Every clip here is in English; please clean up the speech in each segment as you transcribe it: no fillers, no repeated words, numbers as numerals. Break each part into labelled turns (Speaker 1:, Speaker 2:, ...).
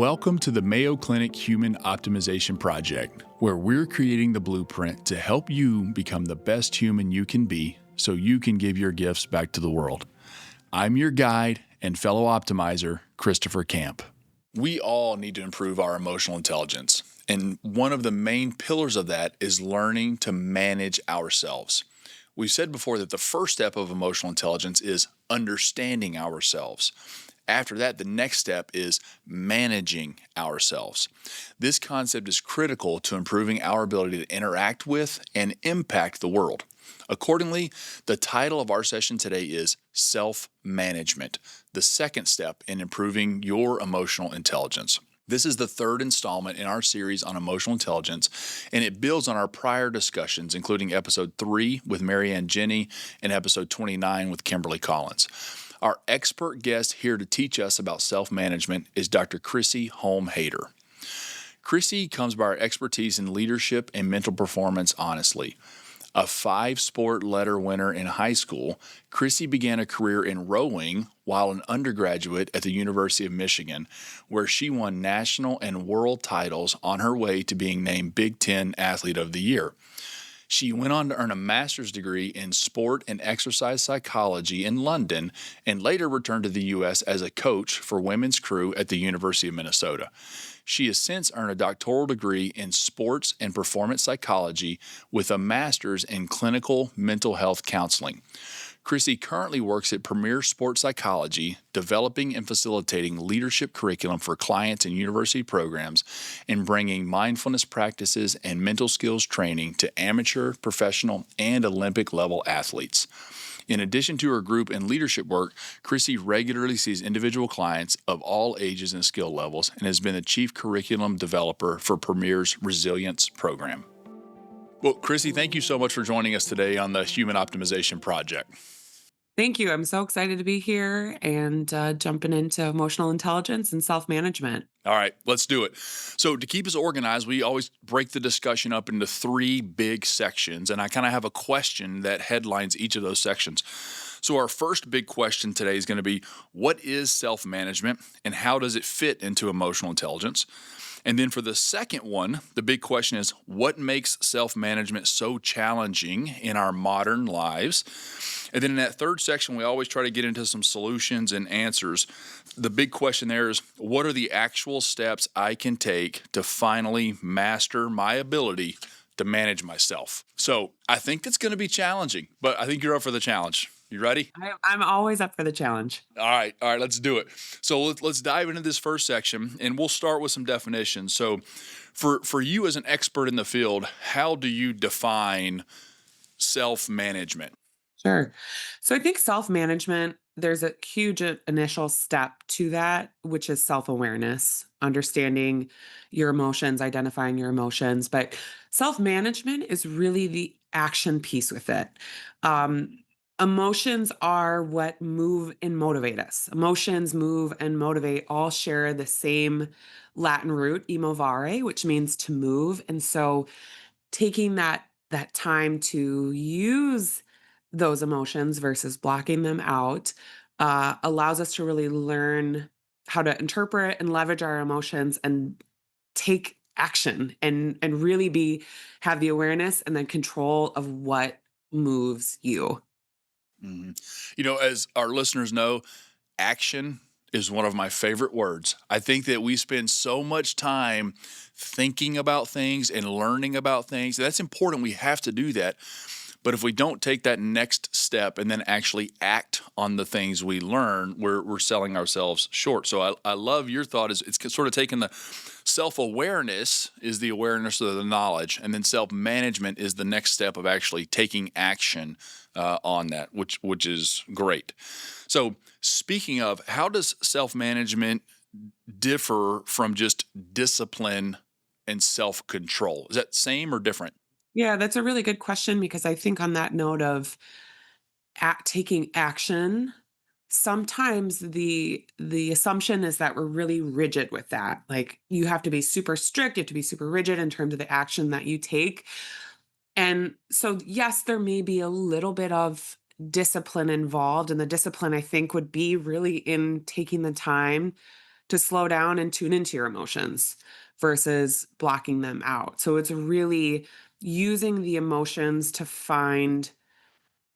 Speaker 1: Welcome to the Mayo Clinic Human Optimization Project, where we're creating the blueprint to help you become the best human you can be so you can give your gifts back to the world. I'm your guide and fellow optimizer, Christopher Camp. We all need to improve our emotional intelligence, and one of the main pillars of that is learning to manage ourselves. We've said before that the first step of emotional intelligence is understanding ourselves. After that, the next step is managing ourselves. This concept is critical to improving our ability to interact with and impact the world. Accordingly, the title of our session today is Self-Management, the second step in improving your emotional intelligence. This is the third installment in our series on emotional intelligence, and it builds on our prior discussions, including episode 3 with Marianne Jenny and episode 29 with Kimberly Collins. Our expert guest here to teach us about self-management is Dr. Chrissy Holm-Hayter. Chrissy comes by our expertise in leadership and mental performance honestly. A 5-sport letter winner in high school, Chrissy began a career in rowing while an undergraduate at the University of Michigan, where she won national and world titles on her way to being named Big Ten Athlete of the Year. She went on to earn a master's degree in sport and exercise psychology in London and later returned to the U.S. as a coach for women's crew at the University of Minnesota. She has since earned a doctoral degree in sports and performance psychology with a master's in clinical mental health counseling. Chrissy currently works at Premier Sports Psychology, developing and facilitating leadership curriculum for clients and university programs, and bringing mindfulness practices and mental skills training to amateur, professional, and Olympic level athletes. In addition to her group and leadership work, Chrissy regularly sees individual clients of all ages and skill levels and has been the chief curriculum developer for Premier's Resilience program. Well, Chrissy, thank you so much for joining us today on the Human Optimization Project.
Speaker 2: Thank you. I'm so excited to be here and jumping into emotional intelligence and self management.
Speaker 1: All right, let's do it. So to keep us organized, we always break the discussion up into 3 big sections, and I kind of have a question that headlines each of those sections. So our first big question today is going to be, what is self-management and how does it fit into emotional intelligence? And then for the second one, the big question is, what makes self-management so challenging in our modern lives? And then in that third section, we always try to get into some solutions and answers. The big question there is, what are the actual steps I can take to finally master my ability to manage myself? So I think that's going to be challenging, but I think you're up for the challenge. You ready?
Speaker 2: I'm always up for the challenge.
Speaker 1: All right, let's do it. So let's dive into this first section, and we'll start with some definitions. So for you as an expert in the field, how do you define self-management?
Speaker 2: Sure. So I think self management, there's a huge initial step to that, which is self awareness, understanding your emotions, identifying your emotions. But self management is really the action piece with it. Um, Emotions are what move and motivate us. Emotions move and motivate all share the same Latin root, emovare, which means to move. And so taking that time to use those emotions versus blocking them out allows us to really learn how to interpret and leverage our emotions and take action and really be have the awareness and then control of what moves you.
Speaker 1: Mhm. As our listeners know, action is one of my favorite words. I think that we spend so much time thinking about things and learning about things. That's important. We have to do that. But if we don't take that next step and then actually act on the things we learn, we're selling ourselves short. So I love your thought is it's sort of taking the self-awareness is the awareness of the knowledge, and then self-management is the next step of actually taking action on that, which is great. So speaking of, how does self-management differ from just discipline and self-control? Is that same or different?
Speaker 2: Yeah, that's a really good question because I think on that note of taking action, sometimes the assumption is that we're really rigid with that. Like you have to be super strict, you have to be super rigid in terms of the action that you take. And so yes, there may be a little bit of discipline involved, and the discipline I think would be really in taking the time to slow down and tune into your emotions versus blocking them out. So it's really using the emotions to find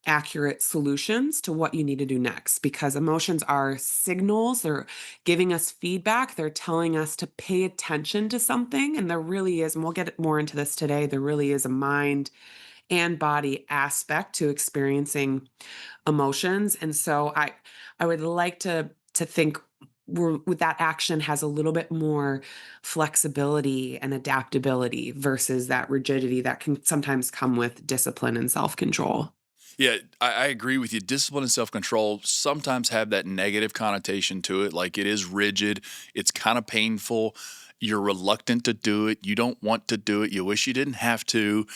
Speaker 2: accurate solutions to what you need to do next, because emotions are signals. They're giving us feedback. They're telling us to pay attention to something. And there really is, and we'll get more into this today, there really is a mind and body aspect to experiencing emotions. And so I would like to think with that action has a little bit more flexibility and adaptability versus that rigidity that can sometimes come with discipline and self-control.
Speaker 1: Yeah, I agree with you. Discipline and self control sometimes have that negative connotation to it. Like it is rigid, it's kind of painful. You're reluctant to do it. You don't want to do it. You wish you didn't have to.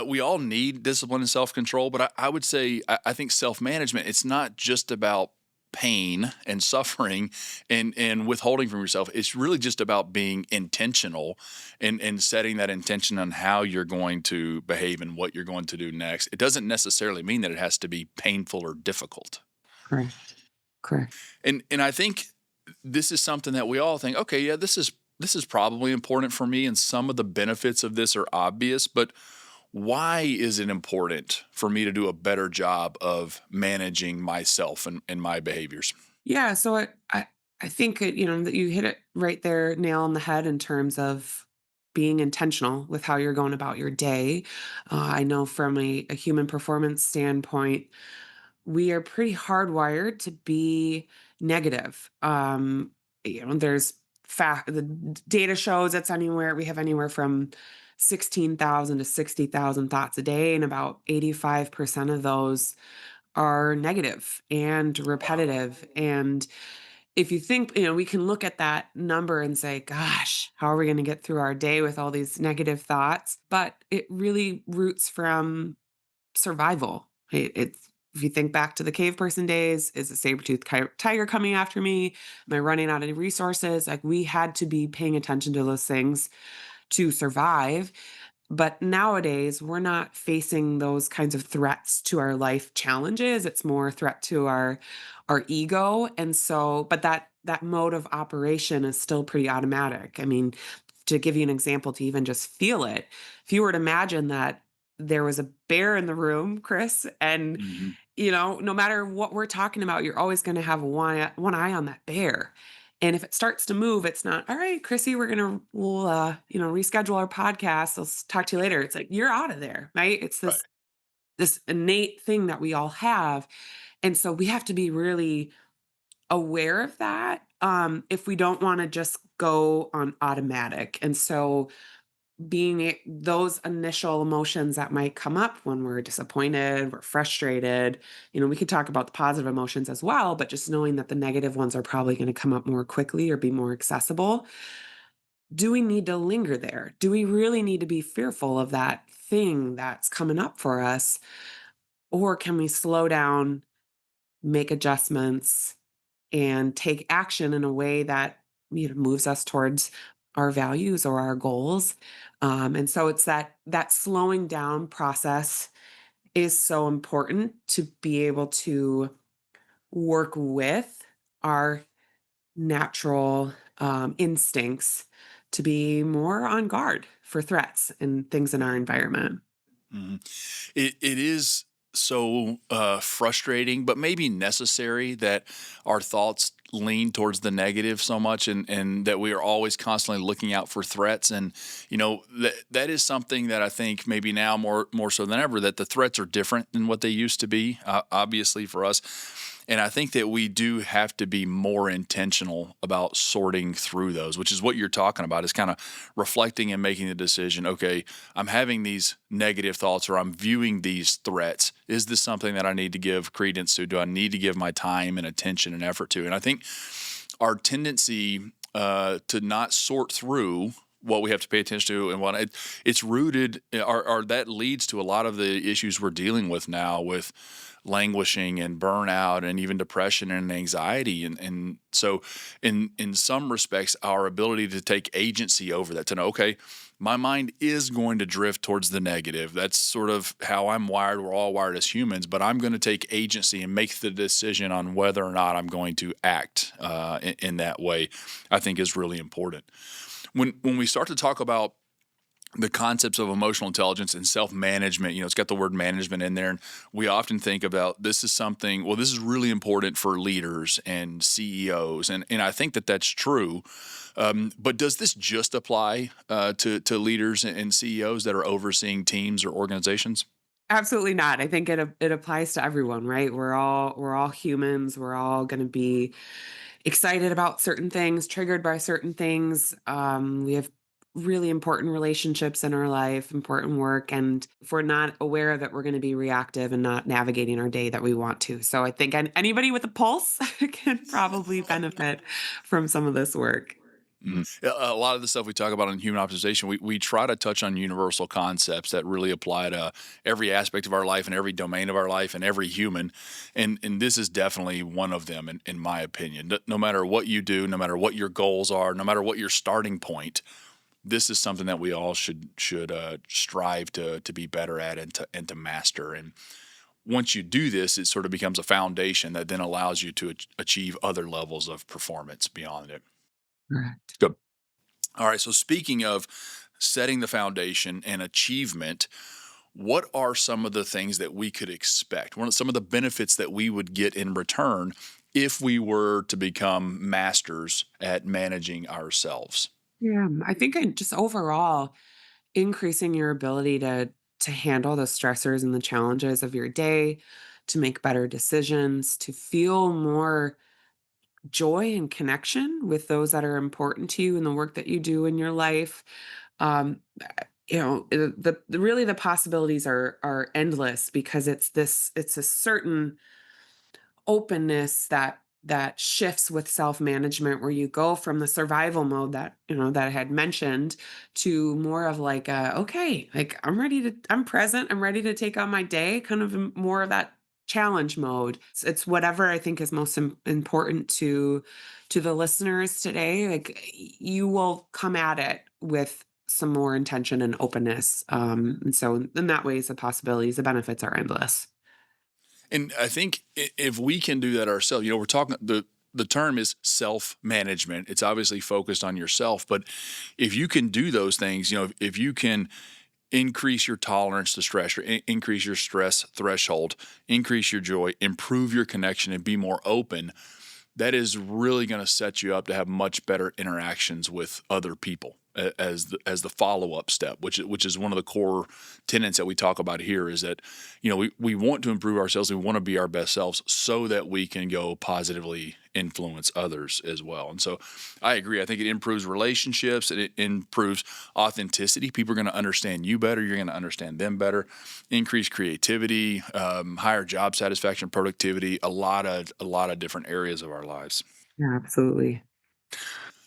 Speaker 1: We all need discipline and self control, but I would say I think self management. It's not just about pain and suffering and withholding from yourself. It's really just about being intentional and setting that intention on how you're going to behave and what you're going to do next. It doesn't necessarily mean that it has to be painful or difficult.
Speaker 2: Correct. Correct.
Speaker 1: And I think this is something that we all think, okay, yeah, this is probably important for me and some of the benefits of this are obvious, but why is it important for me to do a better job of managing myself and my behaviors?
Speaker 2: Yeah, so I think that you hit it right there, nail on the head in terms of being intentional with how you're going about your day. I know from a human performance standpoint, we are pretty hardwired to be negative. There's fact the data shows it's anywhere we have anywhere from 16,000 to 60,000 thoughts a day, and about 85% of those are negative and
Speaker 1: Wow.
Speaker 2: repetitive. And if you think, we can look at that number and say, gosh, how are we going to get through our day with all these negative thoughts? But it really roots from survival. It's if you think back to the cave person days, is a saber-toothed tiger coming after me? Am I running out of resources? Like we had to be paying attention to those things to survive. But nowadays, we're not facing those kinds of threats to our life challenges. It's more a threat to our ego. And so, but that mode of operation is still pretty automatic. I mean, to give you an example, to even just feel it, if you were to imagine that there was a bear in the room, Chris, and
Speaker 1: Mhm.
Speaker 2: no matter what we're talking about, you're always going to have one eye on that bear. And if it starts to move, it's not, all right, Chrissy, we'll reschedule our podcast. Talk to you later. It's like, you're out of there, right? It's
Speaker 1: Right.
Speaker 2: this innate thing that we all have. And so we have to be really aware of that, if we don't want to just go on automatic. And so those initial emotions that might come up when we're disappointed, we're frustrated, we could talk about the positive emotions as well, but just knowing that the negative ones are probably going to come up more quickly or be more accessible. Do we need to linger there? Do we really need to be fearful of that thing that's coming up for us? Or can we slow down, make adjustments, and take action in a way that moves us towards our values or our goals? And so it's that slowing down process is so important to be able to work with our natural instincts to be more on guard for threats and things in our environment.
Speaker 1: Mhm. It is so frustrating, but maybe necessary that our thoughts lean towards the negative so much, and that we are always constantly looking out for threats. And that is something that I think maybe now more so than ever that the threats are different than what they used to be. Obviously for us. And I think that we do have to be more intentional about sorting through those, which is what you're talking about, is kind of reflecting and making the decision. Okay, I'm having these negative thoughts or I'm viewing these threats. Is this something that I need to give credence to? Do I need to give my time and attention and effort to? And I think our tendency to not sort through what we have to pay attention to and it's rooted or that leads to a lot of the issues we're dealing with now with languishing and burnout and even depression and anxiety. And so in some respects, our ability to take agency over that, to know, okay, my mind is going to drift towards the negative. That's sort of how I'm wired. We're all wired as humans, but I'm going to take agency and make the decision on whether or not I'm going to act in that way. I think is really important. When we start to talk about the concepts of emotional intelligence and self-management, it's got the word management in there, and we often think about this is something, well, this is really important for leaders and CEOs, and I think that that's true. But does this just apply to leaders and CEOs that are overseeing teams or organizations?
Speaker 2: Absolutely not. I think it applies to everyone, right? We're all humans. We're all going to be excited about certain things, triggered by certain things. We have really important relationships in our life, important work, and if we're not aware of it, we're going to be reactive and not navigating our day that we want to. So I think anybody with a pulse can probably benefit from some of this work.
Speaker 1: Yeah, a lot of the stuff we talk about in human optimization, we try to touch on universal concepts that really apply to every aspect of our life and every domain of our life and every human. And this is definitely one of them, in my opinion. No matter what you do, no matter what your goals are, no matter what your starting point, this is something that we all should strive to be better at and to master. And once you do this, it sort of becomes a foundation that then allows you to achieve other levels of performance beyond it.
Speaker 2: Correct.
Speaker 1: Good. All right. So speaking of setting the foundation and achievement, what are some of the things that we could expect? What are some of the benefits that we would get in return if we were to become masters at managing ourselves?
Speaker 2: Yeah, I think just overall increasing your ability to handle the stressors and the challenges of your day, to make better decisions, to feel more joy and connection with those that are important to you in the work that you do in your life. Um, really the possibilities are endless because it's a certain openness that shifts with self-management where you go from the survival mode that I had mentioned to more of like okay, like I'm present, I'm ready to take on my day, kind of more of that challenge mode. It's whatever I think is most important to the listeners today. Like you will come at it with some more intention and openness. And so in that way, the possibilities, the benefits are endless.
Speaker 1: And I think if we can do that ourselves, we're talking the term is self management. It's obviously focused on yourself, but if you can do those things, if you can increase your tolerance to stress or increase your stress threshold, increase your joy, improve your connection, and be more open, that is really going to set you up to have much better interactions with other people as the follow up step, which is one of the core tenets that we talk about here. Is that we want to improve ourselves, we want to be our best selves, so that we can go positively influence others as well. And so, I agree. I think it improves relationships and it improves authenticity. People are going to understand you better. You're going to understand them better. Increase creativity, higher job satisfaction, productivity. A lot of different areas of our lives.
Speaker 2: Yeah, absolutely.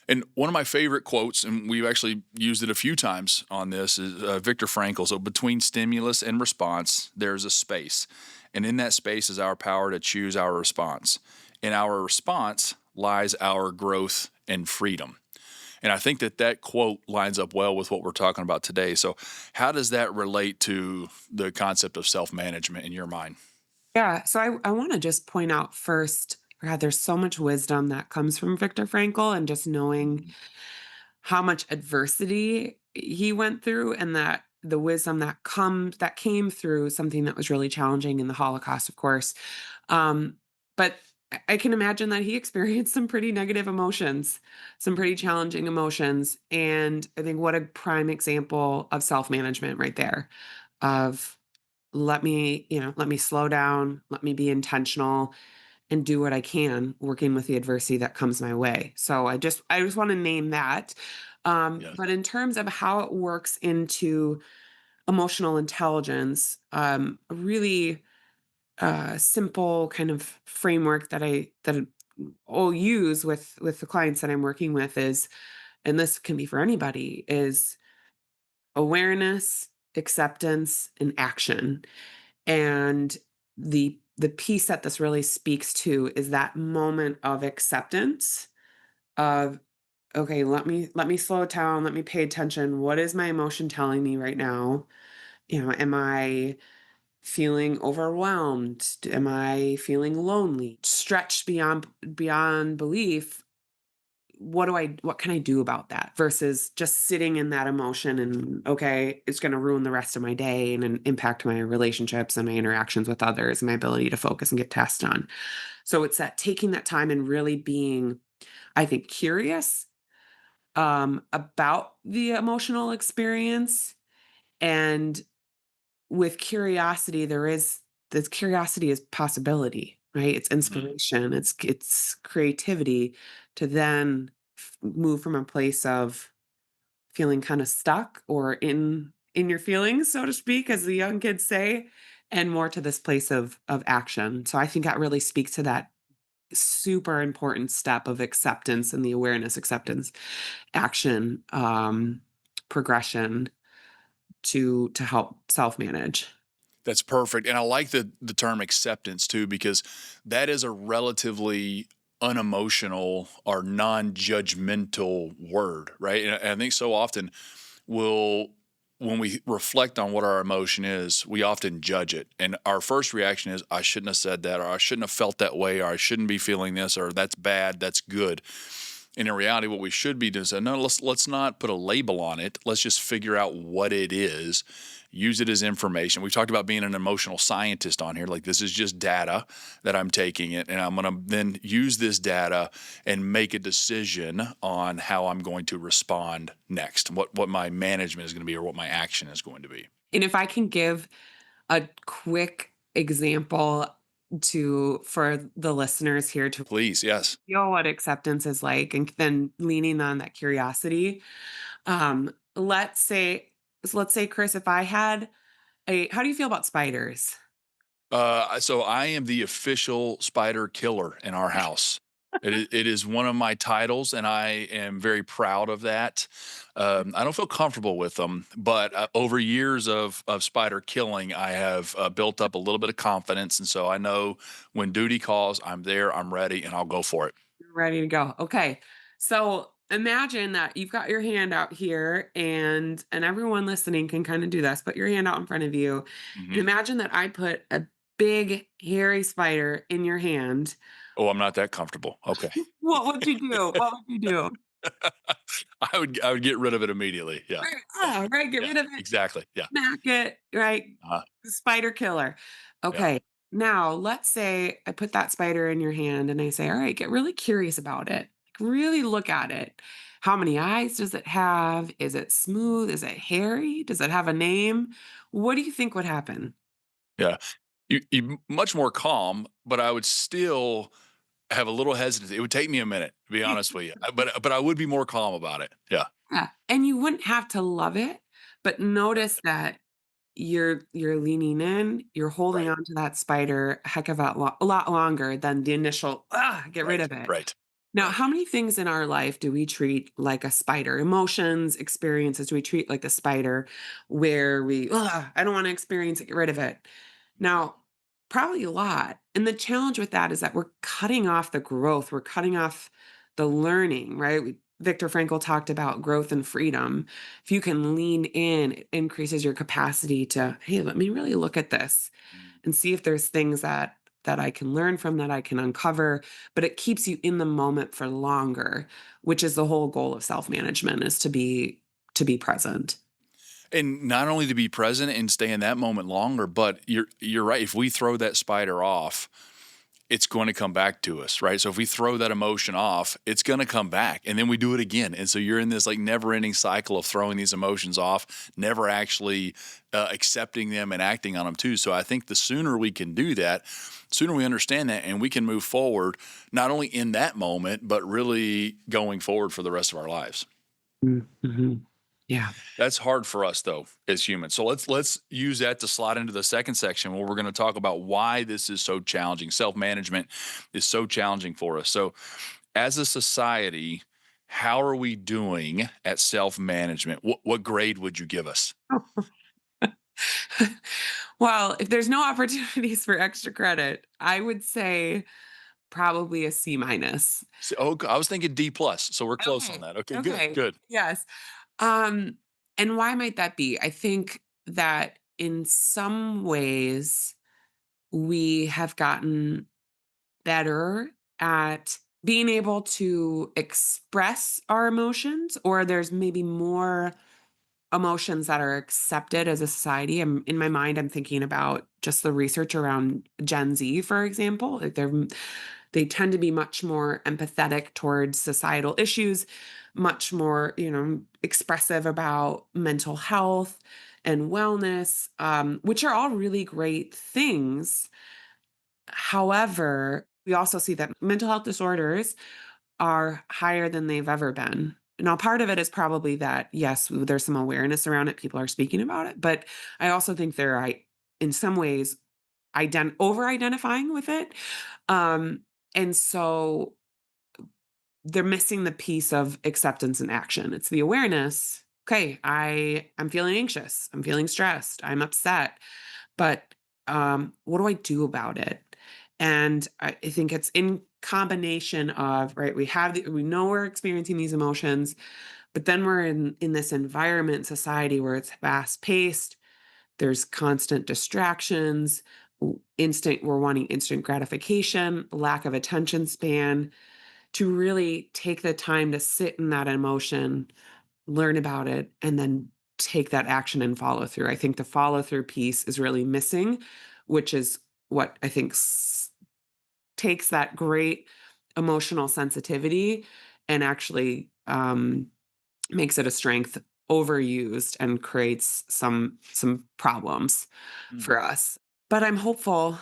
Speaker 1: And one of my favorite quotes, and we've actually used it a few times on this, is Viktor Frankl. So, between stimulus and response, there's a space. And in that space is our power to choose our response. In our response lies our growth and freedom. And I think that quote lines up well with what we're talking about today. So, how does that relate to the concept of self management in your mind?
Speaker 2: Yeah. So I want to just point out first, God, there's so much wisdom that comes from Viktor Frankl and just knowing how much adversity he went through and that the wisdom that came through something that was really challenging in the Holocaust, of course. But I can imagine that he experienced some pretty negative emotions, some pretty challenging emotions. And I think what a prime example of self-management right there of let me slow down, let me be intentional and do what I can working with the adversity that comes my way. So I just want to name that.
Speaker 1: Yes.
Speaker 2: But in terms of how it works into emotional intelligence, a really simple kind of framework I'll use with the clients that I'm working with is, and this can be for anybody, is awareness, acceptance, and action. And the piece that this really speaks to is that moment of acceptance of okay, let me slow down, let me pay attention. What is my emotion telling me right now? Am I feeling overwhelmed? Am I feeling lonely? Stretched beyond belief. What can I do about that versus just sitting in that emotion and okay, it's going to ruin the rest of my day and impact my relationships and my interactions with others and my ability to focus and get tasks done. So it's that taking that time and really being, I think, curious about the emotional experience. And with curiosity, this curiosity is possibility, right? It's
Speaker 1: Mhm.
Speaker 2: inspiration, it's creativity to then move from a place of feeling kind of stuck or in your feelings, so to speak, as the young kids say, and more to this place of action. So I think that really speaks to that super important step of acceptance and the awareness, acceptance, action, progression to help self manage.
Speaker 1: That's perfect, and I like the term acceptance too because that is a relatively unemotional or non-judgmental word, right? And I think so often we'll when we reflect on what our emotion is, we often judge it. And our first reaction is, I shouldn't have said that, or I shouldn't have felt that way, or I shouldn't be feeling this, or that's bad, that's good. And in reality, what we should be doing is no, let's not put a label on it. Let's just figure out what it is, use it as information. We've talked about being an emotional scientist on here. Like this is just data that I'm taking it, and I'm going to then use this data and make a decision on how I'm going to respond next, what my management is going to be, or what my action is going to be.
Speaker 2: And if I can give a quick example to for the listeners here to
Speaker 1: Please, yes.
Speaker 2: feel what acceptance is like and then leaning on that curiosity. Um, let's say let's say, Chris, if I had a how do you feel about spiders?
Speaker 1: So I am the official spider killer in our house. It is one of my titles, and I am very proud of that. I don't feel comfortable with them, but over years of spider killing, I have built up a little bit of confidence, and so I know when duty calls, I'm there, I'm ready, and I'll go for it.
Speaker 2: You're ready to go. Okay. So imagine that you've got your hand out here and everyone listening can kind of do this. Put your hand out in front of you and
Speaker 1: Hmm.
Speaker 2: imagine that I put a big hairy spider in your hand.
Speaker 1: Oh, I'm not that comfortable. Okay,
Speaker 2: What would you do? What would you do?
Speaker 1: I would get rid of it immediately. Yeah,
Speaker 2: Right,
Speaker 1: yeah,
Speaker 2: right, get
Speaker 1: yeah.
Speaker 2: rid of it,
Speaker 1: Exactly. Yeah.
Speaker 2: smack it, right?
Speaker 1: Uh,
Speaker 2: Spider killer.
Speaker 1: yeah.
Speaker 2: Okay. Now, let's say I put that spider in your hand and I say, all right, get really curious about it. Like, really look at it. How many eyes does it have? Is it smooth? Is it hairy? Does it have a name? What do you think would happen?
Speaker 1: Yeah. You much more calm, but I would still have a little hesitancy. It would take me a minute, to be honest with you, but I would be more calm about it. Yeah.
Speaker 2: Yeah. And you wouldn't have to love it, but notice that you're leaning in, you're holding
Speaker 1: Right.
Speaker 2: on to that spider a heck of a lot longer than the initial, get rid
Speaker 1: Right.
Speaker 2: of it.
Speaker 1: Right.
Speaker 2: Now,
Speaker 1: Right.
Speaker 2: how many things in our life do we treat like a spider? Emotions, experiences, do we treat like a spider where I don't want to experience it, get rid of it?
Speaker 1: Mhm.
Speaker 2: Now, probably a lot. And the challenge with that is that we're cutting off the growth, we're cutting off the learning, right? Viktor Frankl talked about growth and freedom. If you can lean in, it increases your capacity to, hey, let me really look at this
Speaker 1: Mm.
Speaker 2: and see if there's things that I can learn from, that I can uncover, but it keeps you in the moment for longer, which is the whole goal of self-management is to be present.
Speaker 1: And not only to be present and stay in that moment longer, but you're right. If we throw that spider off, it's going to come back to us, right? So if we throw that emotion off, it's going to come back and then we do it again. And so you're in this like never ending cycle of throwing these emotions off, never actually accepting them and acting on them too. So I think the sooner we can do that, sooner we understand that and we can move forward, not only in that moment, but really going forward for the rest of our lives.
Speaker 2: Mhm. Yeah.
Speaker 1: That's hard for us though as humans. So let's use that to slide into the second section where we're going to talk about why this is so challenging. Self-management is so challenging for us. So as a society, how are we doing at self-management? What grade would you give us?
Speaker 2: Well, if there's no opportunities for extra credit, I would say probably a C minus.
Speaker 1: Oh, I was thinking D plus, so we're close on
Speaker 2: Okay.
Speaker 1: that. Okay, good,
Speaker 2: Okay.
Speaker 1: good.
Speaker 2: Yes. Um, and why might that be? I think that in some ways we have gotten better at being able to express our emotions, or there's maybe more emotions that are accepted as a society. In my mind, I'm thinking about just the research around Gen Z, for example. Like they tend to be much more empathetic towards societal issues, much more, expressive about mental health and wellness, which are all really great things. However, we also see that mental health disorders are higher than they've ever been. Now, part of it is probably that, yes, there's some awareness around it. People are speaking about it. But I also think in some ways, over identifying with it. Um, and so they're missing the piece of acceptance and action. It's the awareness. Okay, I'm feeling anxious. I'm feeling stressed. I'm upset. But, what do I do about it? And I think it's in combination of, right, we know we're experiencing these emotions, but then we're in this environment, society where it's fast-paced, there's constant distractions, we're wanting instant gratification, lack of attention span, to really take the time to sit in that emotion, learn about it, and then take that action and follow through. I think the follow through piece is really missing, which is what I think takes that great emotional sensitivity and actually makes it a strength overused and creates some problems
Speaker 1: Mm.
Speaker 2: for us. But I'm hopeful.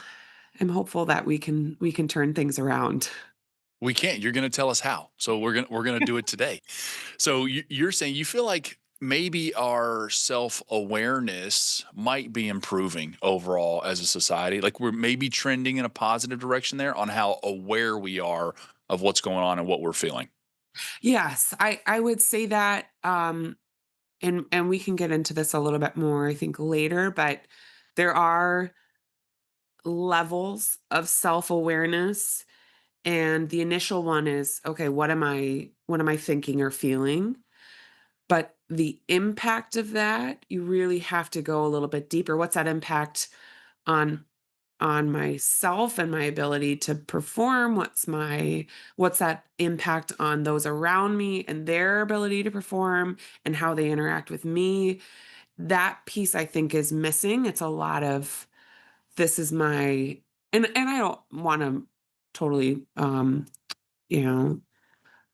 Speaker 2: I'm hopeful that we can turn things around.
Speaker 1: We can't. You're gonna tell us how. So we're gonna do it today. So you're saying you feel like maybe our self-awareness might be improving overall as a society. Like we're maybe trending in a positive direction there on how aware we are of what's going on and what we're feeling.
Speaker 2: Yes, I would say that, and we can get into this a little bit more, I think, later, but there are levels of self-awareness, and the initial one is, okay, what am I thinking or feeling? But the impact of that, you really have to go a little bit deeper. What's that impact on myself and my ability to perform? What's that impact on those around me and their ability to perform and how they interact with me? That piece I think is missing. It's a lot of this is my and I don't want to totally you know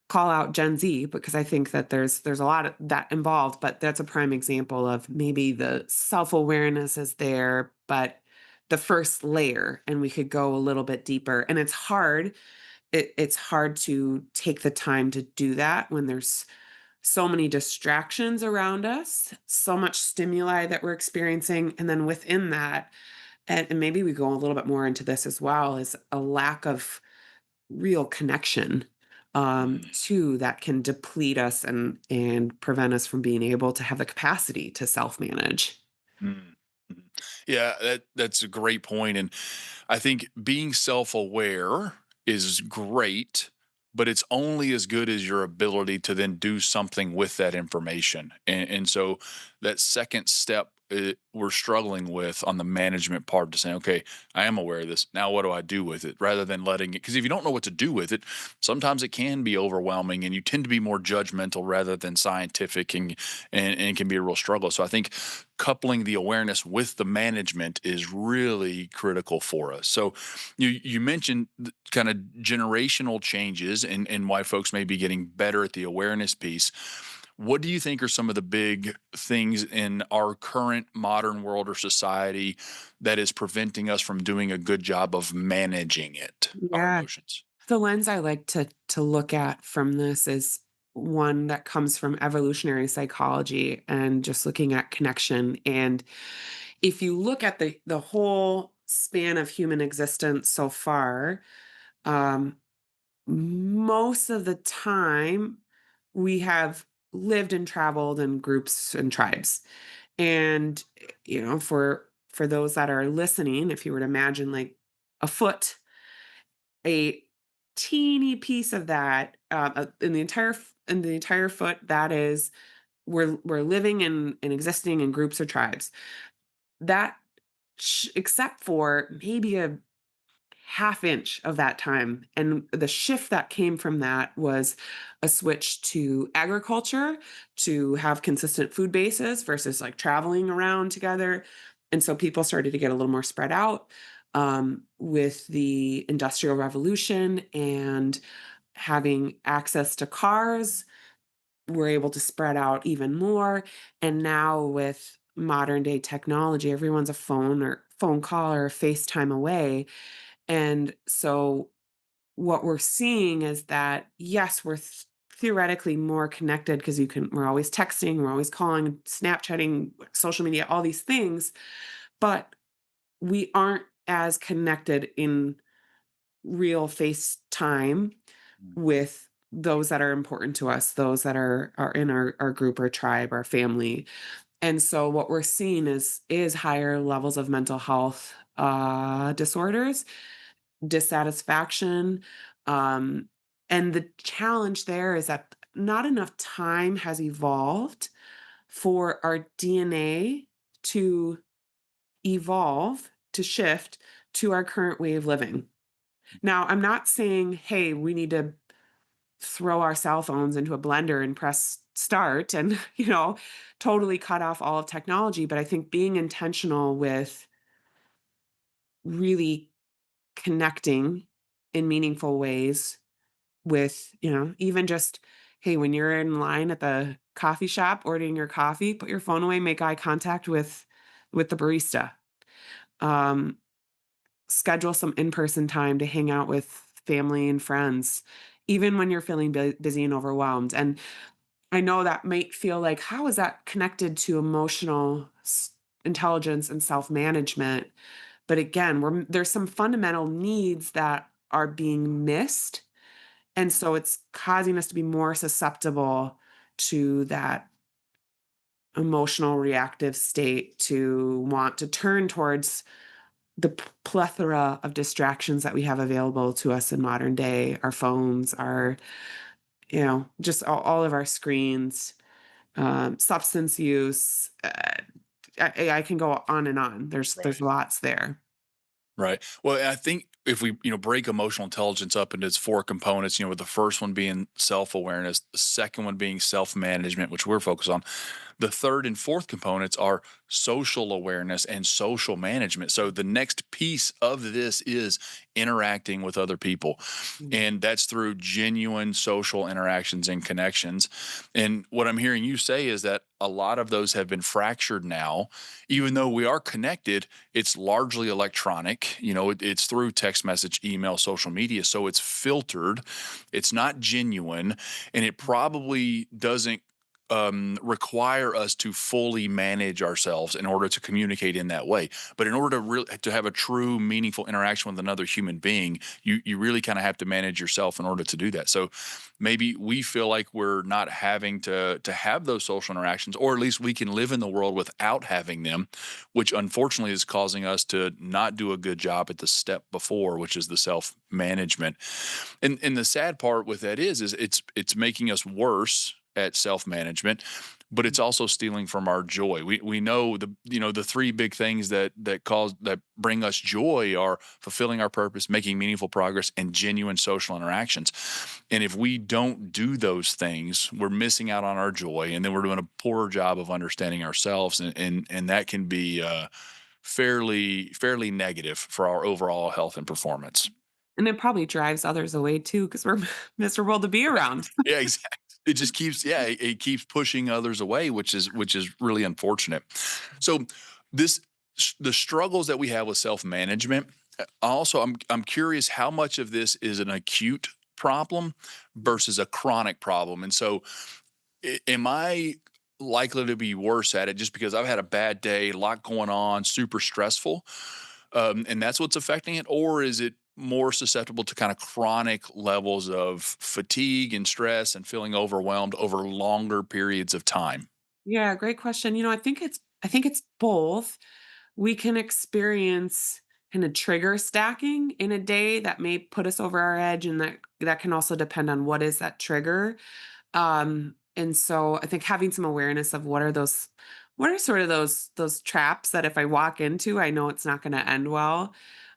Speaker 2: call out Gen Z because I think that there's a lot of that involved, but that's a prime example of maybe the self-awareness is there, but the first layer, and we could go a little bit deeper. And it's hard. It's hard to take the time to do that when there's so many distractions around us, so much stimuli that we're experiencing. And then within that, and maybe we go a little bit more into this as well, is a lack of real connection
Speaker 1: Mm.
Speaker 2: too that can deplete us and prevent us from being able to have the capacity to self-manage.
Speaker 1: Mm, mhm. Yeah, that's a great point, and I think being self-aware is great, but it's only as good as your ability to then do something with that information. And so that second step we're struggling with on the management part to saying, okay, I am aware of this. Now, what do I do with it? Rather than letting it, because if you don't know what to do with it, sometimes it can be overwhelming, and you tend to be more judgmental rather than scientific, and it can be a real struggle. So I think coupling the awareness with the management is really critical for us. So you mentioned kind of generational changes and why folks may be getting better at the awareness piece. What do you think are some of the big things in our current modern world or society that is preventing us from doing a good job of managing our
Speaker 2: Yeah.
Speaker 1: emotions?
Speaker 2: The lens I like to look at from this is one that comes from evolutionary psychology and just looking at connection. And if you look at the whole span of human existence so far, um, most of the time we have lived and traveled in groups and tribes. And for those that are listening, if you were to imagine like a foot, teeny piece of that, in the entire foot, that is we're living and existing in groups or tribes. That except for maybe a half inch of that time. And the shift that came from that was a switch to agriculture to have consistent food bases versus like traveling around together. And so people started to get a little more spread out with the Industrial Revolution and having access to cars. We're able to spread out even more. And now with modern day technology, everyone's a phone or phone call or FaceTime away, and so what we're seeing is that, yes, we're theoretically more connected because we're always texting, we're always calling, Snapchatting, social media, all these things, but we aren't as connected in real face time
Speaker 1: Mm.
Speaker 2: with those that are important to us, those that are in our group or tribe, our family. And so what we're seeing is higher levels of mental health disorders, dissatisfaction. Um, and the challenge there is that not enough time has evolved for our DNA to evolve, to shift to our current way of living. Now, I'm not saying, hey, we need to throw our cell phones into a blender and press start and, totally cut off all of technology. But I think being intentional with really connecting in meaningful ways with, even just, hey, when you're in line at the coffee shop ordering your coffee, put your phone away, make eye contact with the barista. Um, Schedule some in-person time to hang out with family and friends, even when you're feeling busy and overwhelmed. And I know that might feel like, how is that connected to emotional intelligence and self-management? But again, there's some fundamental needs that are being missed, and so it's causing us to be more susceptible to that emotional reactive state, to want to turn towards the plethora of distractions that we have available to us in modern day, our phones, our, just all of our screens, substance use. I can go on and on. There's
Speaker 1: Right.
Speaker 2: lots there.
Speaker 1: Right. Well, I think if we, break emotional intelligence up into its four components, with the first one being self-awareness, the second one being self-management, which we're focused on. The third and fourth components are social awareness and social management. So the next piece of this is interacting with other people.
Speaker 2: Mm.
Speaker 1: And that's through genuine social interactions and connections. And what I'm hearing you say is that a lot of those have been fractured now. Even though we are connected, it's largely electronic. It's through text message, email, social media. So it's filtered, it's not genuine, and it probably doesn't require us to fully manage ourselves in order to communicate in that way. But in order to really to have a true, meaningful interaction with another human being, you really kind of have to manage yourself in order to do that. So maybe we feel like we're not having to have those social interactions, or at least we can live in the world without having them, which unfortunately is causing us to not do a good job at the step before, which is the self management. And the sad part with that is it's making us worse at self management, but it's also stealing from our joy. We know the three big things that bring us joy are fulfilling our purpose, making meaningful progress, and genuine social interactions. And if we don't do those things, we're missing out on our joy, and then we're doing a poorer job of understanding ourselves, and that can be fairly negative for our overall health and performance.
Speaker 2: And it probably drives others away too, because we're miserable to be around.
Speaker 1: Yeah, exactly. It just keeps it keeps pushing others away, which is really unfortunate. So this the struggles that we have with self-management, also I'm curious how much of this is an acute problem versus a chronic problem. And so am I likely to be worse at it just because I've had a bad day, a lot going on, super stressful, and that's what's affecting it, or is it more susceptible to kind of chronic levels of fatigue and stress and feeling overwhelmed over longer periods of time?
Speaker 2: Yeah, great question. I think it's both. We can experience kind of trigger stacking in a day that may put us over our edge, and that can also depend on what is that trigger. And so I think having some awareness of what are sort of those traps that if I walk into, I know it's not going to end well.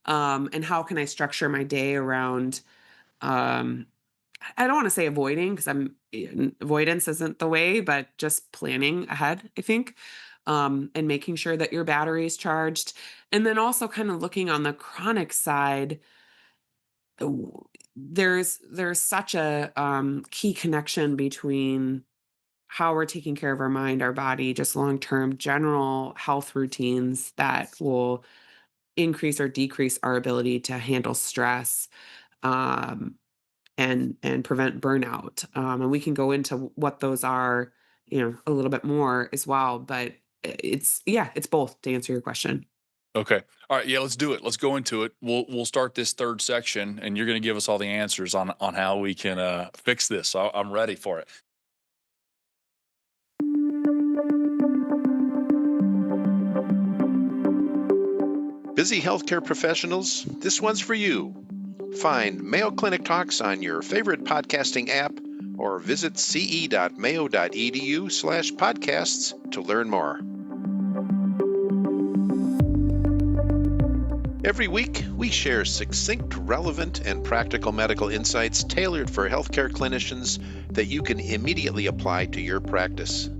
Speaker 2: And how can I structure my day around um I don't want to say avoiding because avoidance isn't the way, but just planning ahead, I think. And making sure that your battery is charged. And then also kind of looking on the chronic side, w- there's such a key connection between how we're taking care of our mind, our body, just long term general health routines that will increase or decrease our ability to handle stress. Um, and prevent burnout. And we can go into what those are, a little bit more as well. But it's both to answer your question.
Speaker 1: Okay. All right. Yeah, let's do it. Let's go into it. We'll start this third section, and you're going to give us all the answers on how we can fix this. So I'm ready for it.
Speaker 3: Busy healthcare professionals, this one's for you. Find Mayo Clinic Talks on your favorite podcasting app or visit ce.mayo.edu/podcasts to learn more. Every week, we share succinct, relevant, and practical medical insights tailored for healthcare clinicians that you can immediately apply to your practice.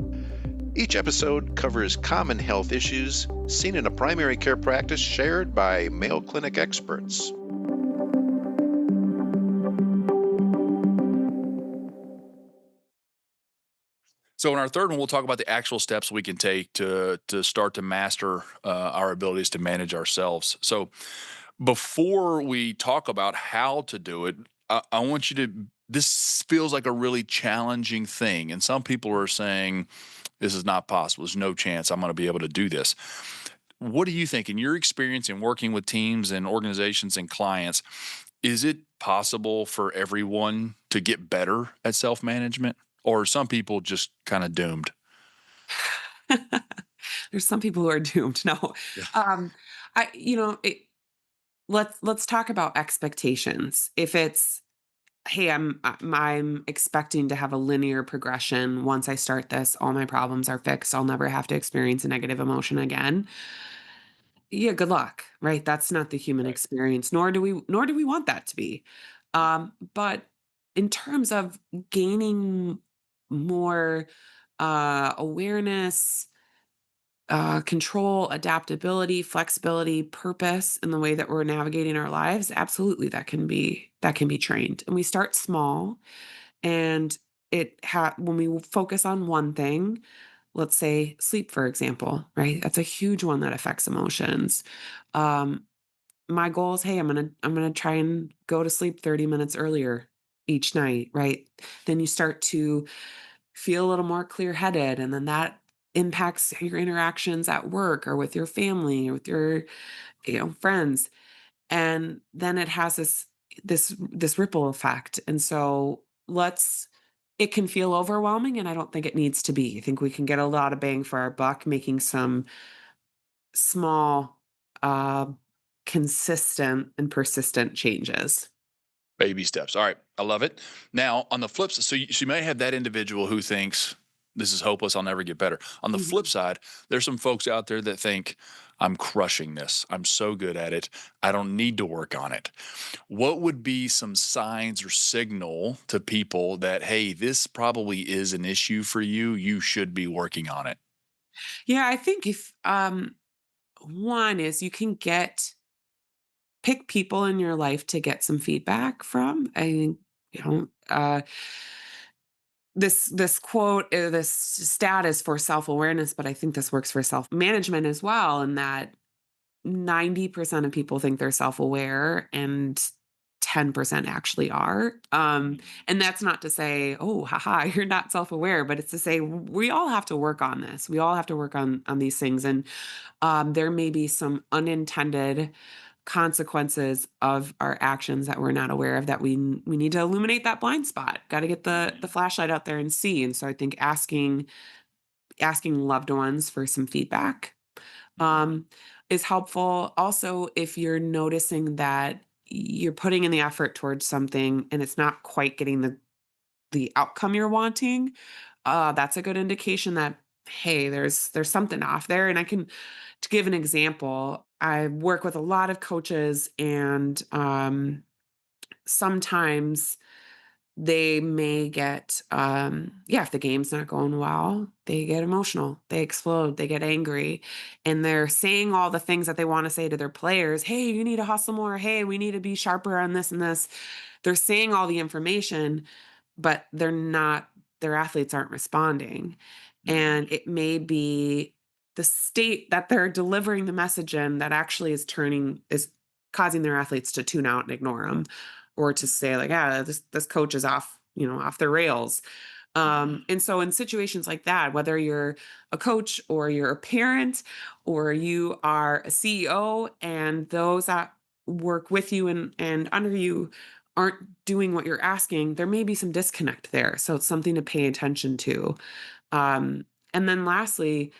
Speaker 3: Each episode covers common health issues seen in a primary care practice shared by Mayo Clinic experts.
Speaker 1: So in our third one, we'll talk about the actual steps we can take to start to master our abilities to manage ourselves. So before we talk about how to do it, I want you to. This feels like a really challenging thing, and some people are saying this is not possible. There's no chance I'm going to be able to do this. What do you think, in your experience in working with teams and organizations and clients, is it possible for everyone to get better at self management? Or are some people just kind of doomed?
Speaker 2: There's some people who are doomed. No,
Speaker 1: Yeah.
Speaker 2: um, I you know it, let's talk about expectations. If it's hey, I'm expecting to have a linear progression. Once I start this, all my problems are fixed. I'll never have to experience a negative emotion again. Yeah, good luck, right? That's not the human
Speaker 1: Right.
Speaker 2: experience, nor do we want that to be. But in terms of gaining more awareness, control, adaptability, flexibility, purpose in the way that we're navigating our lives, absolutely that can be trained. And we start small, and when we focus on one thing, let's say sleep, for example, right? That's a huge one that affects emotions. Um, my goal is, hey, I'm gonna try and go to sleep 30 minutes earlier each night, right? Then you start to feel a little more clear-headed, and then that impacts your interactions at work or with your family or with your, friends. And then it has this ripple effect. And so let's it can feel overwhelming, and I don't think it needs to be. I think we can get a lot of bang for our buck making some small, uh, consistent and persistent changes.
Speaker 1: Baby steps. All right. I love it. Now, on the flip side, so you may have that individual who thinks this is hopeless. I'll never get better. On the flip
Speaker 2: Mhm.
Speaker 1: side, there's some folks out there that think I'm crushing this. I'm so good at it. I don't need to work on it. What would be some signs or signal to people that, hey, this probably is an issue for you? You should be working on it.
Speaker 2: Yeah, I think if one is you can get pick people in your life to get some feedback from. I think, you know, this quote, this stat is for self-awareness, but I think this works for self-management as well, in that 90% of people think they're self-aware and 10% actually are. And that's not to say, oh, haha, you're not self-aware, but it's to say we all have to work on this. We all have to work on these things. And there may be some unintended consequences of our actions that we're not aware of, that we need to illuminate that blind spot. Got to get the flashlight out there and see. And so I think asking loved ones for some feedback.
Speaker 1: Mhm.
Speaker 2: Um, is helpful. Also, if you're noticing that you're putting in the effort towards something and it's not quite getting the outcome you're wanting, that's a good indication that, hey, there's something off there. And I can to give an example, I work with a lot of coaches, and sometimes they may get yeah, if the game's not going well, they get emotional, they explode, they get angry, and they're saying all the things that they want to say to their players. Hey, you need to hustle more. Hey, we need to be sharper on this and this. They're saying all the information, but they're not, their athletes aren't responding. And it may be the state that they're delivering the message in that actually is causing their athletes to tune out and ignore them, or to say like, yeah, this coach is off, off the rails. And so in situations like that, whether you're a coach or you're a parent or you are a CEO, and those that work with you and under you aren't doing what you're asking, there may be some disconnect there. So it's something to pay attention to. Um, and then lastly,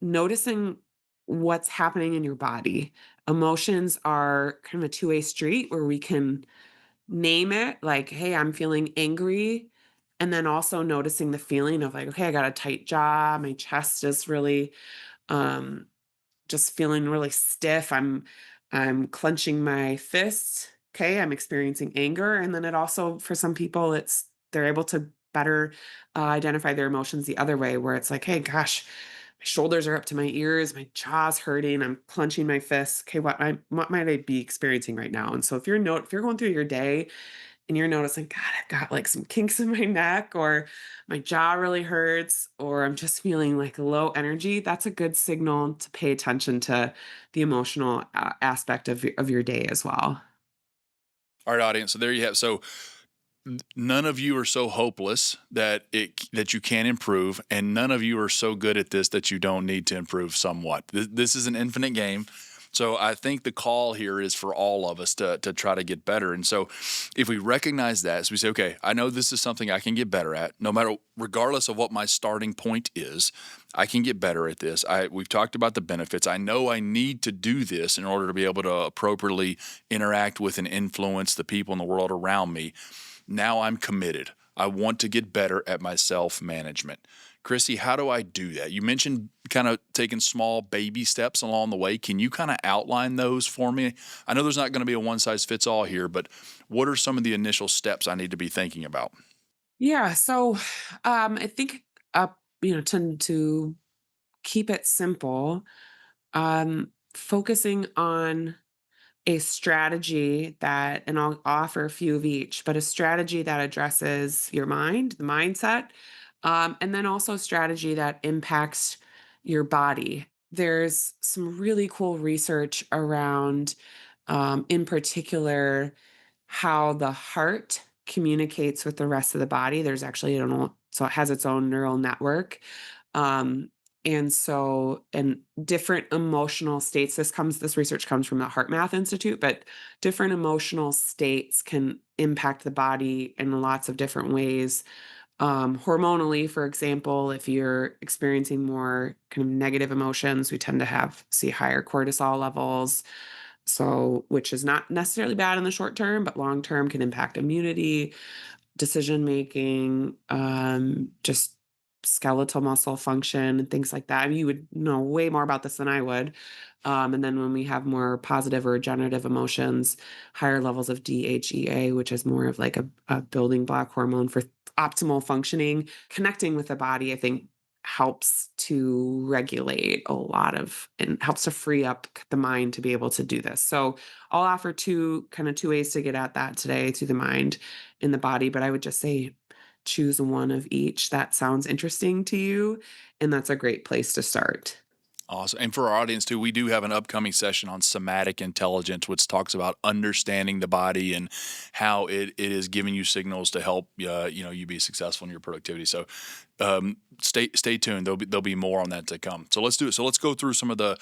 Speaker 2: noticing what's happening in your body. Emotions are kind of a two-way street where we can name it like, hey, I'm feeling angry. And then also noticing the feeling of like, okay, I got a tight jaw, my chest is really um just feeling really stiff. I'm clenching my fists. Okay, I'm experiencing anger. And then it also, for some people, it's they're able to better identify their emotions the other way, where it's like, hey, gosh, my shoulders are up to my ears, my jaw's hurting, I'm clenching my fists. Okay, what might I be experiencing right now? And so if you're going through your day and you're noticing, God, I've got like some kinks in my neck, or my jaw really hurts, or I'm just feeling like low energy, that's a good signal to pay attention to the emotional aspect of of your day as well.
Speaker 1: All right, audience. So there you have. So none of you are so hopeless that you can't improve, and none of you are so good at this that you don't need to improve somewhat. This is an infinite game. So I think the call here is for all of us to try to get better. And so if we recognize that, so we say, okay, I know this is something I can get better at, no matter, regardless of what my starting point is, I can get better at this. We've talked about the benefits. I know I need to do this in order to be able to appropriately interact with and influence the people in the world around me. Now I'm committed. I want to get better at my self-management. Chrissy, how do I do that? You mentioned kind of taking small baby steps along the way. Can you kind of outline those for me? I know there's not going to be a one size fits all here, but what are some of the initial steps I need to be thinking about?
Speaker 2: Yeah. So I think to keep it simple, focusing on a strategy that, and I'll offer a few of each, but a strategy that addresses your mind, the mindset, and then also a strategy that impacts your body. There's some really cool research around, in particular, how the heart communicates with the rest of the body. There's actually, I don't know, so it has its own neural network. Um, and different emotional states, this research comes from the Heart Math Institute, but different emotional states can impact the body in lots of different ways. Hormonally, for example, if you're experiencing more kind of negative emotions, we tend to see higher cortisol levels. So, which is not necessarily bad in the short term, but long term can impact immunity, decision making, just skeletal muscle function and things like that. I mean, you would know way more about this than I would. And then when we have more positive or regenerative emotions, higher levels of DHEA, which is more of like a building block hormone for optimal functioning, connecting with the body, I think helps to regulate a lot of and helps to free up the mind to be able to do this. So I'll offer two ways to get at that today, through the mind in the body, but I would just say choose one of each that sounds interesting to you, and that's a great place to start.
Speaker 1: Awesome. And for our audience too, we do have an upcoming session on somatic intelligence, which talks about understanding the body and how it is giving you signals to help you be successful in your productivity. So stay tuned. There'll be more on that to come. So let's do it. So let's go through some of the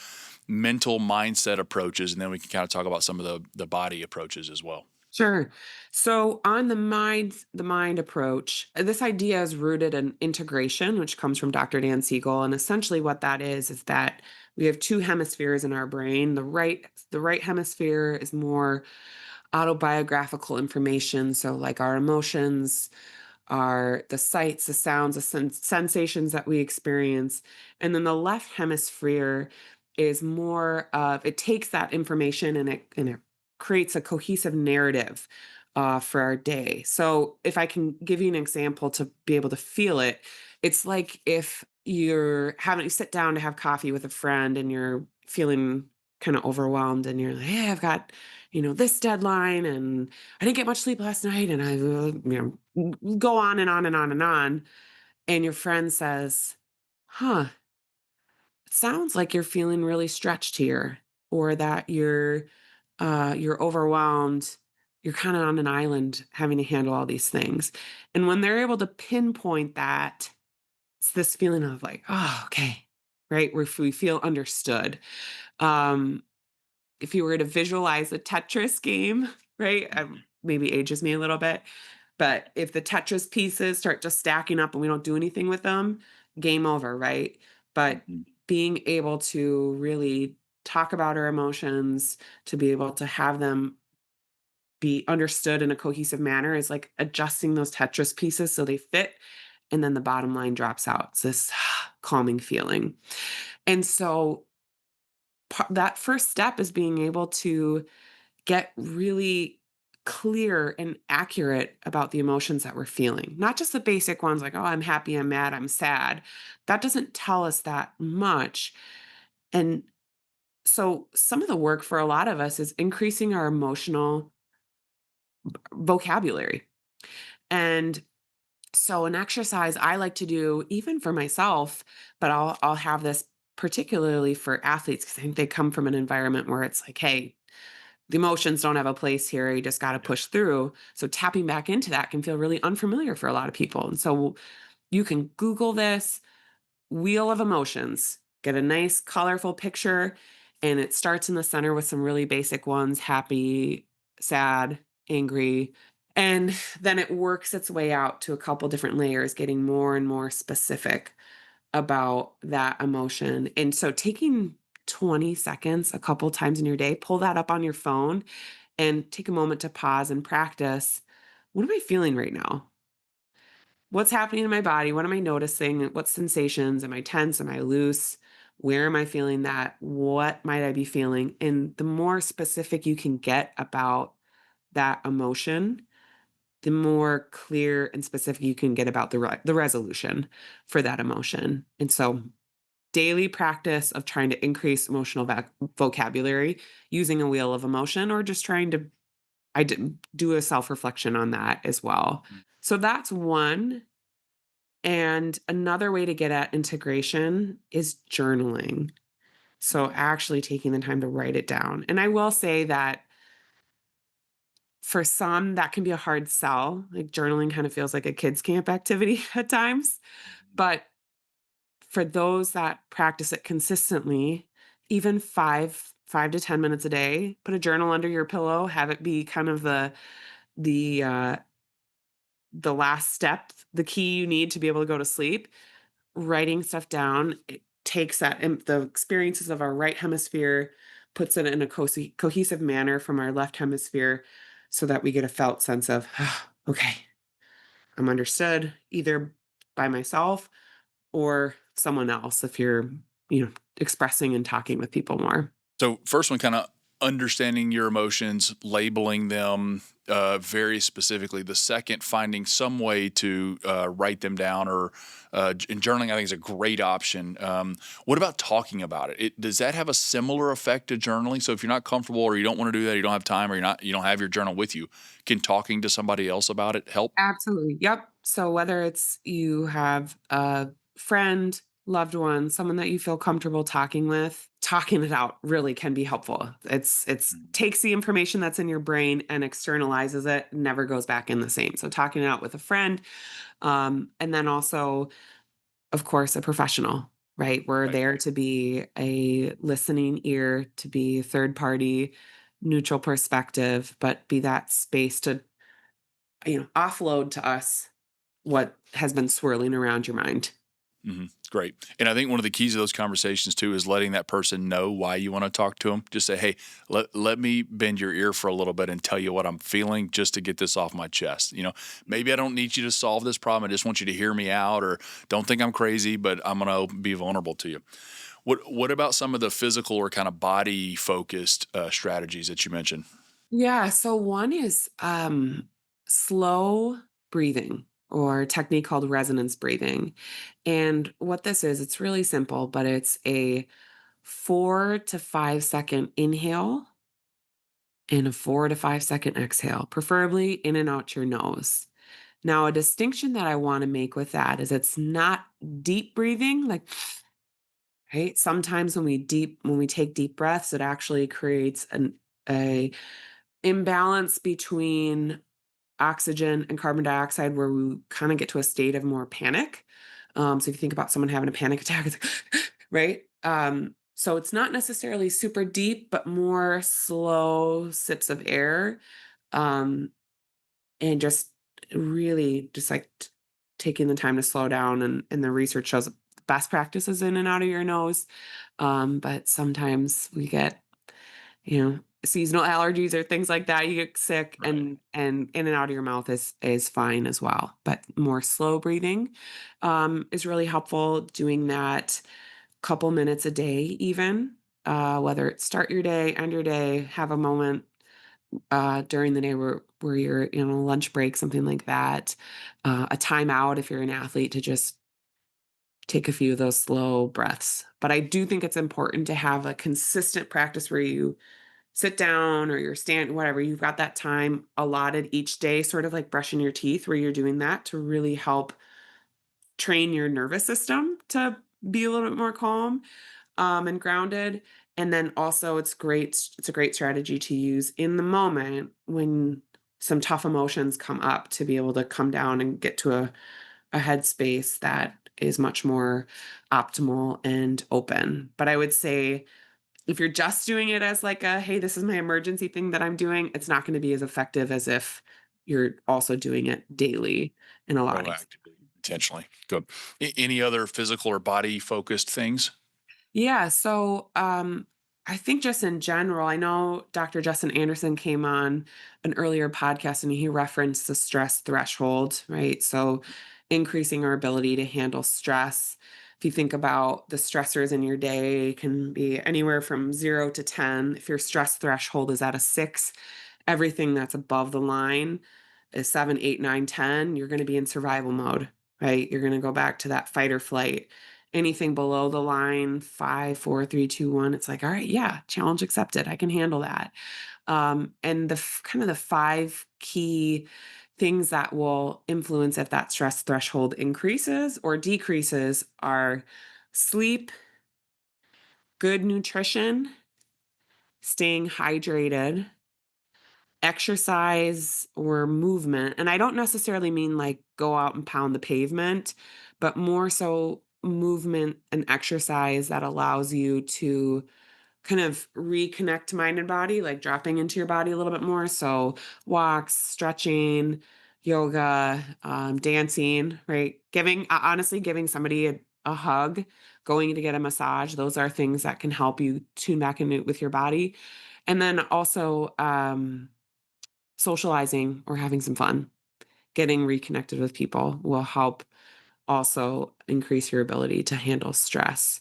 Speaker 1: mental mindset approaches, and then we can kind of talk about some of the body approaches as well.
Speaker 2: Sure. So on the mind approach, this idea is rooted in integration, which comes from Dr. Dan Siegel. And essentially what that is that we have two hemispheres in our brain. The right hemisphere is more autobiographical information. So like our emotions, are the sights, the sounds, the sensations that we experience. And then the left hemisphere is more of it takes that information and it creates a cohesive narrative for our day. So if I can give you an example to be able to feel it, it's like if you sit down to have coffee with a friend and you're feeling kind of overwhelmed and you're like, hey, I've got, this deadline and I didn't get much sleep last night and go on and on and on and on. And your friend says, huh, it sounds like you're feeling really stretched here, or that you're overwhelmed. You're kind of on an island having to handle all these things. And when they're able to pinpoint that, it's this feeling of like, oh, okay, right? Where we feel understood. Um, if you were to visualize a Tetris game, right? Maybe ages me a little bit, but if the Tetris pieces start just stacking up and we don't do anything with them, game over, right? But
Speaker 1: Mhm.
Speaker 2: being able to really talk about our emotions, to be able to have them be understood in a cohesive manner is like adjusting those Tetris pieces so they fit. And then the bottom line drops out. It's this calming feeling. And so that first step is being able to get really clear and accurate about the emotions that we're feeling. Not just the basic ones like, oh, I'm happy, I'm mad, I'm sad. That doesn't tell us that much. And so some of the work for a lot of us is increasing our emotional vocabulary. And so an exercise I like to do even for myself, but I'll have this particularly for athletes because I think they come from an environment where it's like, hey, the emotions don't have a place here. You just got to
Speaker 1: Yeah.
Speaker 2: push through. So tapping back into that can feel really unfamiliar for a lot of people. And so you can Google this wheel of emotions, get a nice colorful picture, and it starts in the center with some really basic ones happy, sad, angry. And then it works its way out to a couple different layers, getting more and more specific about that emotion. And so taking 20 seconds a couple times in your day, pull that up on your phone and take a moment to pause and practice. What am I feeling right now? What's happening in my body? What am I noticing? What sensations? Am I tense? Am I loose? Where am I feeling that? What might I be feeling? And the more specific you can get about that emotion, the more clear and specific you can get about the resolution for that emotion. And so daily practice of trying to increase emotional vocabulary using a wheel of emotion or just trying to do a self-reflection on that as well.
Speaker 1: Mm.
Speaker 2: So that's one. And another way to get at integration is journaling. So
Speaker 1: Okay.
Speaker 2: actually taking the time to write it down. And I will say that for some, that can be a hard sell. Like journaling kind of feels like a kids' camp activity at times.
Speaker 1: Mhm.
Speaker 2: But for those that practice it consistently, even 5 to 10 minutes a day, put a journal under your pillow, have it be kind of the uh the last step, the key you need to be able to go to sleep. Writing stuff down, it takes the experiences of our right hemisphere, puts it in a cohesive manner from our left hemisphere so that we get a felt sense of, "Ah, okay, I'm understood either by myself or someone else if you're, expressing and talking with people more."
Speaker 1: So first one, kind of understanding your emotions, labeling them very specifically. The second, finding some way to write them down or and journaling. I think is a great option. What about talking about it? Does that have a similar effect to journaling? So if you're not comfortable or you don't want to do that, you don't have time, or you don't have your journal with you, can talking to somebody else about it help?
Speaker 2: Absolutely. Yep. So whether it's you have a friend, loved one, someone that you feel comfortable talking with, talking it out really can be helpful. It's
Speaker 1: Mhm.
Speaker 2: takes the information that's in your brain and externalizes it, never goes back in the same. So talking it out with a friend, and then also, of course, a professional, right? We're
Speaker 1: Right.
Speaker 2: there to be a listening ear, to be third party, neutral perspective, but be that space to, offload to us what has been swirling around your mind.
Speaker 1: Great. And I think one of the keys of those conversations too is letting that person know why you want to talk to them. Just say, hey, let me bend your ear for a little bit and tell you what I'm feeling just to get this off my chest. Maybe I don't need you to solve this problem. I just want you to hear me out, or don't think I'm crazy, but I'm going to be vulnerable to you. What about some of the physical or kind of body focused strategies that you mentioned?
Speaker 2: Yeah. So one is slow breathing or a technique called resonance breathing. And what this is, it's really simple, but it's a 4 to 5 second inhale and a 4 to 5 second exhale, preferably in and out your nose. Now, a distinction that I want to make with that is it's not deep breathing, like, right? Sometimes when we take deep breaths, it actually creates a imbalance between oxygen and carbon dioxide where we kind of get to a state of more panic. So if you think about someone having a panic attack, it's like, right? So it's not necessarily super deep, but more slow sips of air. Um, and just really just like taking the time to slow down, and the research shows best practices in and out of your nose. But sometimes we get, seasonal allergies or things like that, you get sick,
Speaker 1: Right.
Speaker 2: and in and out of your mouth is fine as well, but more slow breathing is really helpful. Doing that couple minutes a day, even whether it's start your day, end your day, have a moment during the day where you're lunch break, something like that, a timeout if you're an athlete, to just take a few of those slow breaths. But I do think it's important to have a consistent practice where you sit down or you're stand whatever, you've got that time allotted each day, sort of like brushing your teeth, where you're doing that to really help train your nervous system to be a little bit more calm and grounded. And then also it's a great strategy to use in the moment when some tough emotions come up, to be able to come down and get to a headspace that is much more optimal and open. But I would say if you're just doing it as like a, hey, this is my emergency thing that I'm doing, it's not going to be as effective as if you're also doing it daily in a lot of.
Speaker 1: Proactively, intentionally. Good. Any other physical or body focused things?
Speaker 2: Yeah, so I think just in general, I know Dr. Justin Anderson came on an earlier podcast and he referenced the stress threshold, right? So increasing our ability to handle stress. If you think about the stressors in your day, it can be anywhere from 0 to 10. If your stress threshold is at a 6, everything that's above the line is 7, 8, 9, 10. You're going to be in survival mode, right? You're going to go back to that fight or flight. Anything below the line, 5, 4, 3, 2, 1, it's like, all right, yeah, challenge accepted. I can handle that. And kind of the 5 key things that will influence if that stress threshold increases or decreases are sleep, good nutrition, staying hydrated, exercise or movement. And I don't necessarily mean like go out and pound the pavement, but more so movement and exercise that allows you to kind of reconnect mind and body, like dropping into your body a little bit more. So walks, stretching, yoga, dancing, right? Honestly, giving somebody a hug, going to get a massage. Those are things that can help you tune back in with your body. And then also, socializing or having some fun, getting reconnected with people will help also increase your ability to handle stress.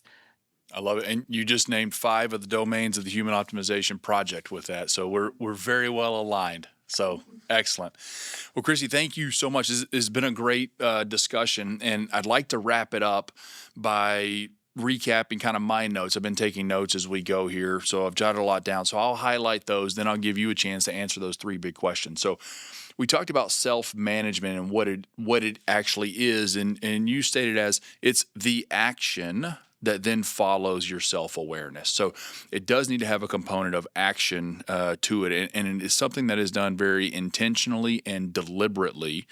Speaker 1: I love it. And you just named 5 of the domains of the Human Optimization Project with that. So we're very well aligned. So excellent. Well, Chrissy, thank you so much. It's been a great discussion, and I'd like to wrap it up by recapping kind of my notes. I've been taking notes as we go here, so I've jotted a lot down. So I'll highlight those, then I'll give you a chance to answer those 3 big questions. So we talked about self-management and what it actually is, and you stated as it's the action that then follows your self-awareness. So it does need to have a component of action to it, and it is something that is done very intentionally and deliberately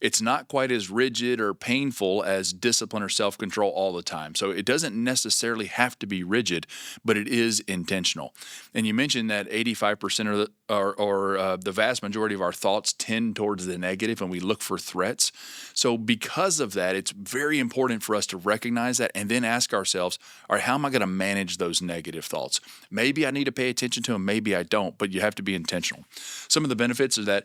Speaker 1: It's not quite as rigid or painful as discipline or self-control all the time. So it doesn't necessarily have to be rigid, but it is intentional. And you mentioned that 85% of the vast majority of our thoughts tend towards the negative, and we look for threats. So because of that, it's very important for us to recognize that and then ask ourselves, all right, how am I going to manage those negative thoughts? Maybe I need to pay attention to them, maybe I don't, but you have to be intentional. Some of the benefits are that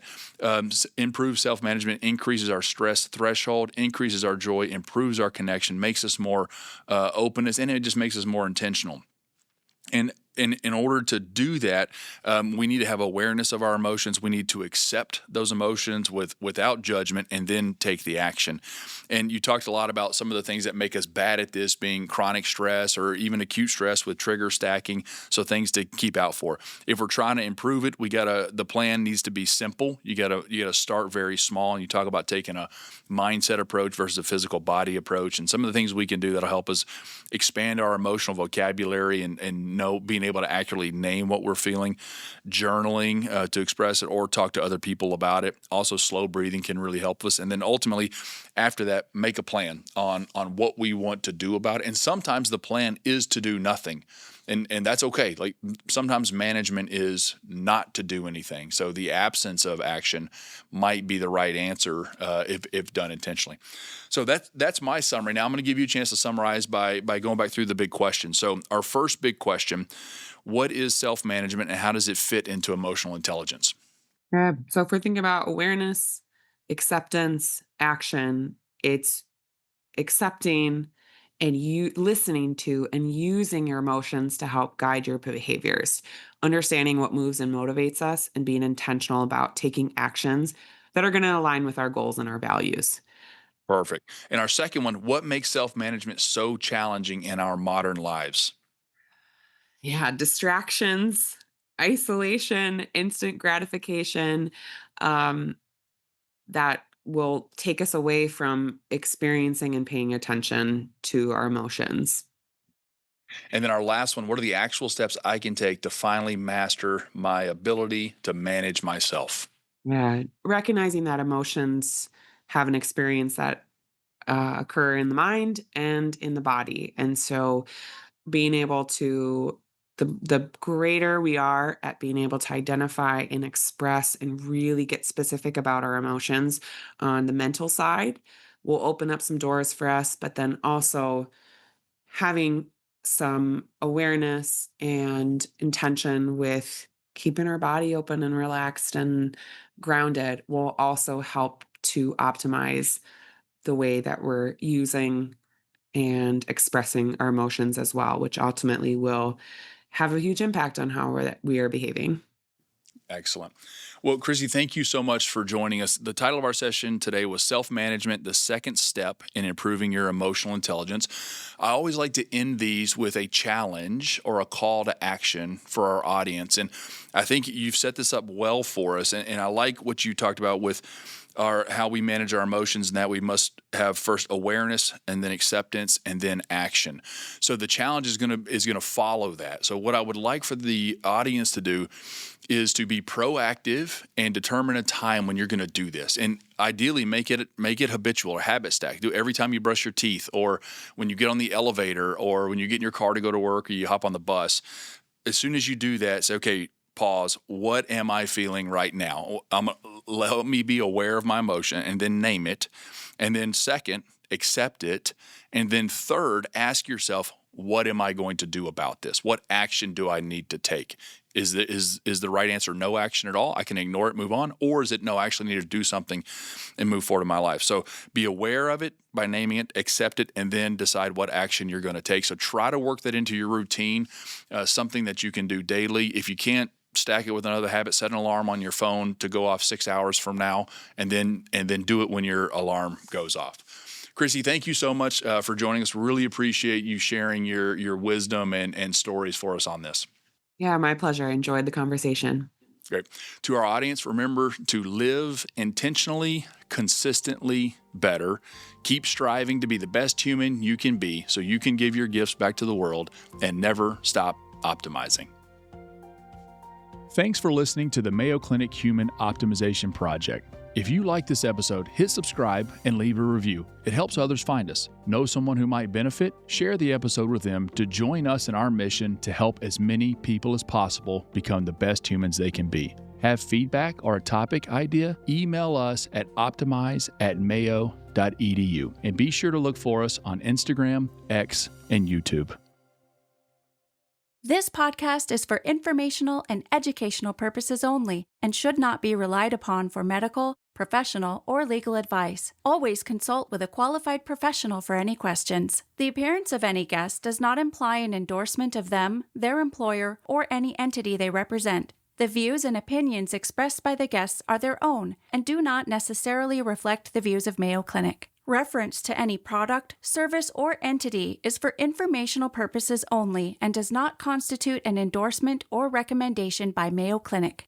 Speaker 1: improved self-management increases our stress threshold, increases our joy, improves our connection, makes us more openness, and it just makes us more intentional. And in order to do that, we need to have awareness of our emotions. We need to accept those emotions without judgment and then take the action. And you talked a lot about some of the things that make us bad at this, being chronic stress or even acute stress with trigger stacking. So things to keep out for. If we're trying to improve it, the plan needs to be simple. You gotta start very small. And you talk about taking a mindset approach versus a physical body approach. And some of the things we can do that'll help us expand our emotional vocabulary and being able to accurately name what we're feeling, journaling to express it, or talk to other people about it. Also, slow breathing can really help us. And then ultimately, after that, make a plan on what we want to do about it. And sometimes the plan is to do nothing. And that's okay. Like sometimes management is not to do anything. So the absence of action might be the right answer if done intentionally. So that's my summary. Now I'm going to give you a chance to summarize by going back through the big question. So our first big question: what is self-management and how does it fit into emotional intelligence?
Speaker 2: Yeah. So if we're thinking about awareness, acceptance, action, it's accepting and you listening to and using your emotions to help guide your behaviors, understanding what moves and motivates us, and being intentional about taking actions that are going to align with our goals and our values.
Speaker 1: Perfect. And our second one: what makes self-management so challenging in our modern lives?
Speaker 2: Yeah, distractions, isolation, instant gratification, um, that will take us away from experiencing and paying attention to our emotions.
Speaker 1: And then our last one: what are the actual steps I can take to finally master my ability to manage myself?
Speaker 2: Yeah, recognizing that emotions have an experience that occur in the mind and in the body, and so being able to the greater we are at being able to identify and express and really get specific about our emotions on the mental side will open up some doors for us, but then also having some awareness and intention with keeping our body open and relaxed and grounded will also help to optimize the way that we're using and expressing our emotions as well, which ultimately will have a huge impact on how we are behaving.
Speaker 1: Excellent. Well, Chrissy, thank you so much for joining us. The title of our session today was Self-Management, the Second Step in Improving Your Emotional Intelligence. I always like to end these with a challenge or a call to action for our audience. And I think you've set this up well for us. And I like what you talked about with how we manage our emotions, and that we must have first awareness and then acceptance and then action. So the challenge is gonna follow that. So what I would like for the audience to do is to be proactive and determine a time when you're going to do this, and ideally make it habitual or habit stack. Do it every time you brush your teeth, or when you get on the elevator, or when you get in your car to go to work, or you hop on the bus. As soon as you do that, say, okay, pause. What am I feeling right now? Let me be aware of my emotion, and then name it. And then second, accept it. And then third, ask yourself, what am I going to do about this? What action do I need to take? Is the right answer no action at all? I can ignore it, move on. Or is it no, I actually need to do something and move forward in my life? So be aware of it by naming it, accept it, and then decide what action you're going to take. So try to work that into your routine, something that you can do daily. If you can't stack it with another habit, set an alarm on your phone to go off 6 hours from now, and then do it when your alarm goes off. Chrissy, thank you so much for joining us. Really appreciate you sharing your wisdom and stories for us on this.
Speaker 2: Yeah, my pleasure. I enjoyed the conversation.
Speaker 1: Great. To our audience, remember to live intentionally, consistently better. Keep striving to be the best human you can be so you can give your gifts back to the world, and never stop optimizing. Thanks for listening to the Mayo Clinic Human Optimization Project. If you like this episode, hit subscribe and leave a review. It helps others find us. Know someone who might benefit? Share the episode with them to join us in our mission to help as many people as possible become the best humans they can be. Have feedback or a topic idea? Email us at optimize@mayo.edu. And be sure to look for us on Instagram, X, and YouTube.
Speaker 4: This podcast is for informational and educational purposes only and should not be relied upon for medical, professional, or legal advice. Always consult with a qualified professional for any questions. The appearance of any guest does not imply an endorsement of them, their employer, or any entity they represent. The views and opinions expressed by the guests are their own and do not necessarily reflect the views of Mayo Clinic. Reference to any product, service, or entity is for informational purposes only and does not constitute an endorsement or recommendation by Mayo Clinic.